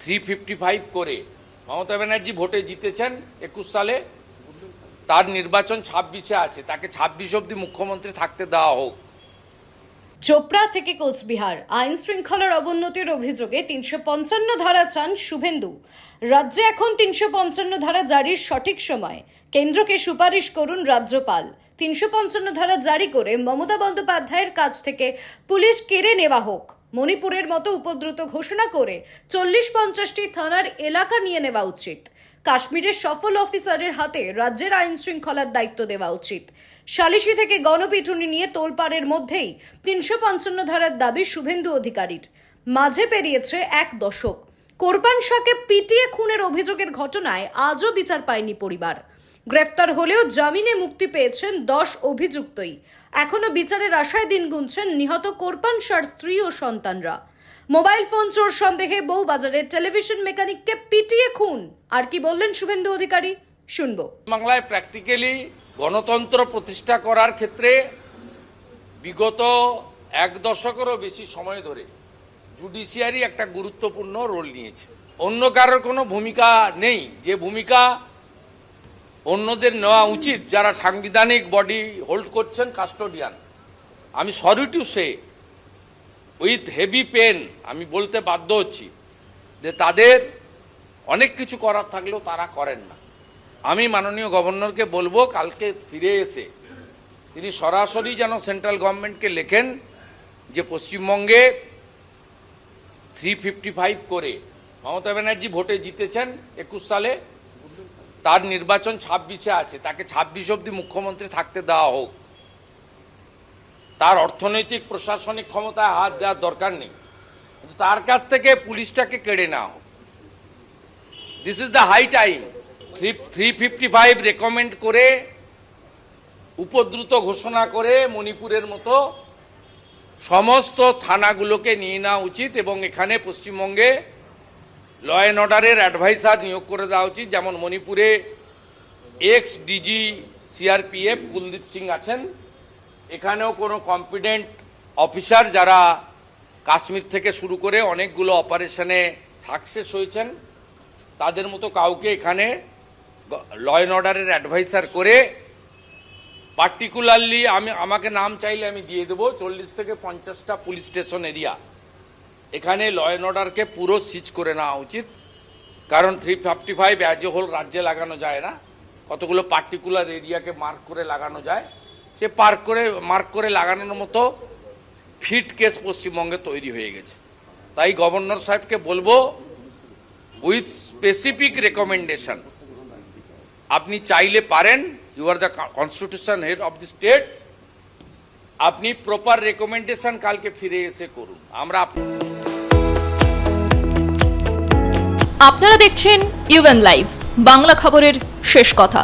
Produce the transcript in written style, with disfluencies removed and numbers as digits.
355 করে মমতা ব্যানার্জি ভোটে জিতেছেন 21 সালে, তার নির্বাচন 26-এ আছে, তাকে 26 অবধি মুখ্যমন্ত্রী থাকতে দেওয়া হোক। চোপড়া থেকে কোচবিহার আইন শৃঙ্খলার অবনতির অভিযোগে 355 ধারা চান শুভেন্দু। রাজ্যে এখন 355 ধারা জারির সঠিক সময়, কেন্দ্রকে সুপারিশ করুন রাজ্যপাল। 355 ধারা জারি করে মমতা বন্দ্যোপাধ্যায়ের কাছ থেকে পুলিশ কেড়ে নেওয়া হোক। মণিপুরের মতো উপদ্রুত ঘোষণা করে 40-50টি থানার এলাকা নিয়ে নেওয়া উচিত। কাশ্মীরের সফল অফিসারের হাতে রাজ্যের আইন শৃঙ্খলার দায়িত্ব দেওয়া উচিত। সালিশি থেকে গণপিটুনি নিয়ে তোলপাড়ের মধ্যেই 355 ধারার দাবি শুভেন্দু অধিকারীর। মাঝে পেরিয়েছে 1 দশক, কোরবান শাহকে পিটিয়ে খুনের অভিযোগের ঘটনায় আজও বিচার পায়নি পরিবার। গ্রেফতার হলেও জামিনে মুক্তি পেয়েছেন 10 অভিযুক্তই। এখনো বিচারের আশায় দিন গুনছেন নিহত কোরবান শাহর স্ত্রী ও সন্তানরা। মোবাইল ফোন চোর সন্দেহে বউবাজারের টেলিভিশন মেকানিককে পিটিয়ে খুন। আর কি বললেন শুভেন্দু অধিকারী, শুনবো। বাংলায় প্র্যাকটিক্যালি গণতন্ত্র প্রতিষ্ঠা করার ক্ষেত্রে বিগত 1 দশকেরও বেশি সময় ধরে জুডিশিয়ারি একটা গুরুত্বপূর্ণ রোল নিয়েছে। অন্য কারোর কোনো ভূমিকা নেই, যে ভূমিকা অন্যদের নেওয়া উচিত যারা সাংবিধানিক বডি হোল্ড করছেন, কাস্টোডিয়ান। আমি sorry to say, with heavy pain আমি বলতে বাধ্য হচ্ছি যে তাদের অনেক কিছু করার থাকলেও তারা করেন না। আমি মাননীয় গভর্নরকে বলবো কালকে ফিরে এসে তিনি সরাসরি যেন সেন্ট্রাল গভর্নমেন্টকে লেখেন যে পশ্চিমবঙ্গে 355 করে মমতা ব্যানার্জি ভোটে জিতেছেন 21 সালে, তার নির্বাচন 26-এ আছে, তাকে 26 অবধি মুখ্যমন্ত্রী থাকতে দেওয়া হোক। তার অর্থনৈতিক প্রশাসনিক ক্ষমতায় হাত দেওয়ার দরকার নেই, কিন্তু তার কাছ থেকে পুলিশটাকে কেড়ে নেওয়া হোক। This is the high time. 355 recommend করে উপদ্রুত ঘোষণা করে মণিপুরের মতো সমস্ত থানাগুলোকে নিয়ে নেওয়া উচিত এবং এখানে পশ্চিমবঙ্গে ল অ্যান্ড অর্ডারের অ্যাডভাইসার নিয়োগ করে দেওয়া উচিত। যেমন মণিপুরে ex DG CRPF Kuldeep Singh আছেন, এখানেও কোনো কম্পিটেন্ট অফিসার যারা কাশ্মীর থেকে শুরু করে অনেকগুলো অপারেশনে সাকসেস হয়েছেন, তাদের মতো কাউকে এখানে ল অ্যান্ড অর্ডারের অ্যাডভাইসার করে পার্টিকুলারলি আমাকে নাম চাইলে আমি দিয়ে দেবো 40 থেকে 50টা পুলিশ স্টেশন এরিয়া এখানে ল অ্যান্ড অর্ডারকে পুরো সিজ করে নেওয়া উচিত। কারণ 355 অ্যাজ এ হোল রাজ্যে লাগানো যায় না, কতগুলো পার্টিকুলার এরিয়াকে মার্ক করে লাগানো যায়। সে মার্ক করে লাগানোর মতো ফিট কেস পশ্চিমবঙ্গে তৈরি হয়ে গেছে। তাই গভর্নর সাহেবকে বলবো উইথ স্পেসিফিক রেকমেন্ডেশন, আপনি চাইলে পারেন, you are the constitution head of the state, আপনি প্রপার রেকমেন্ডেশন কালকে ফিরে এসে করুন। আপনারা দেখছেন ইউএন লাইভ, বাংলা খবরের শেষ কথা।